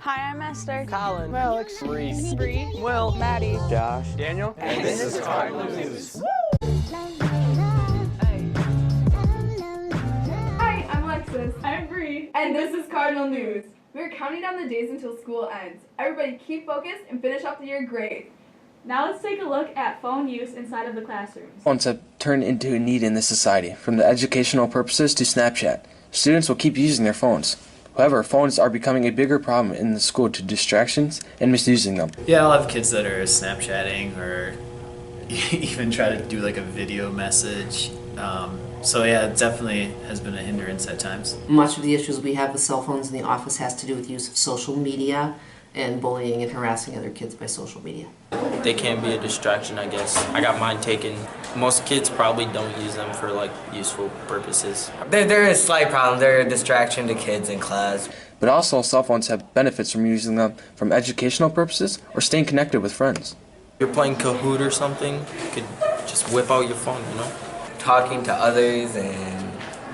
Hi, I'm Esther. Colin. Alex. Reese. Bree. Will. Maddie. Josh. Daniel. And this is Cardinal News. Hi, I'm Alexis. I'm Bree. And this is Cardinal News. We're counting down the days until school ends. Everybody keep focused and finish off the year great. Now let's take a look at phone use inside of the classrooms. Phones have turned into a need in this society, from the educational purposes to Snapchat. Students will keep using their phones. However, phones are becoming a bigger problem in the school due to distractions and misusing them. Yeah, I'll have kids that are Snapchatting or even try to do like a video message. So yeah, it definitely has been a hindrance at times. Much of the issues we have with cell phones in the office has to do with use of social media and bullying and harassing other kids by social media. They can be a distraction, I guess. I got mine taken. Most kids probably don't use them for like useful purposes. There is a slight problem. They're a distraction to kids in class. But also, cell phones have benefits from using them from educational purposes or staying connected with friends. If you're playing Kahoot or something, you could just whip out your phone, you know? Talking to others and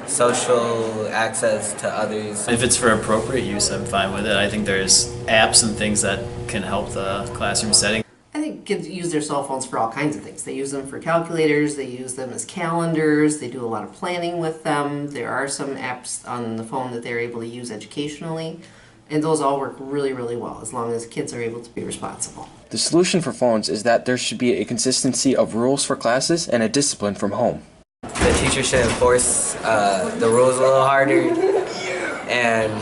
social access to others. If it's for appropriate use, I'm fine with it. I think there's apps and things that can help the classroom setting. I think kids use their cell phones for all kinds of things. They use them for calculators, they use them as calendars, they do a lot of planning with them. There are some apps on the phone that they're able to use educationally, and those all work really, really well as long as kids are able to be responsible. The solution for phones is that there should be a consistency of rules for classes and a discipline from home. The teacher should enforce the rules a little harder, and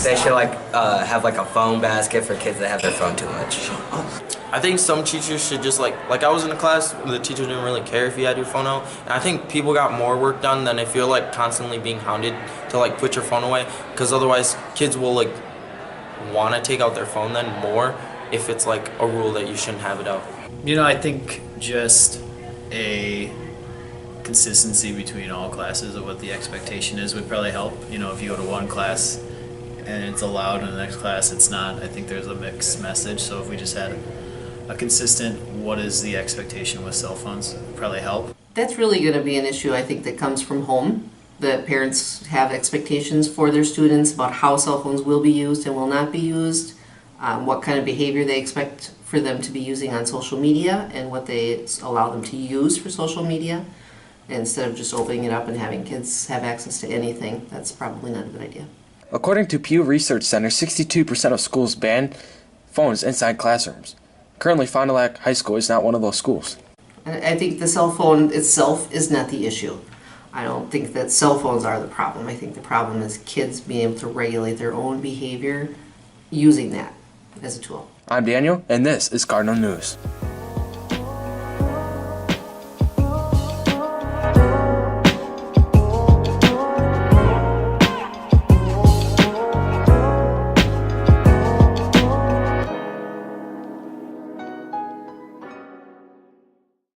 they should have like a phone basket for kids that have their phone too much. I think some teachers should just like I was in a class where the teacher didn't really care if you had your phone out. And I think people got more work done than if you're like constantly being hounded to like put your phone away. Because otherwise kids will like want to take out their phone then more if it's like a rule that you shouldn't have it out. You know, I think just a consistency between all classes of what the expectation is would probably help. You know, if you go to one class and it's allowed in the next class it's not, I think there's a mixed message. So if we just had a consistent what is the expectation with cell phones, would probably help. That's really going to be an issue, I think, that comes from home. The parents have expectations for their students about how cell phones will be used and will not be used, what kind of behavior they expect for them to be using on social media and what they allow them to use for social media. Instead of just opening it up and having kids have access to anything, that's probably not a good idea. According to Pew Research Center, 62% of schools ban phones inside classrooms. Currently, Fond du Lac High School is not one of those schools. I think the cell phone itself is not the issue. I don't think that cell phones are the problem. I think the problem is kids being able to regulate their own behavior using that as a tool. I'm Daniel, and this is Cardinal News.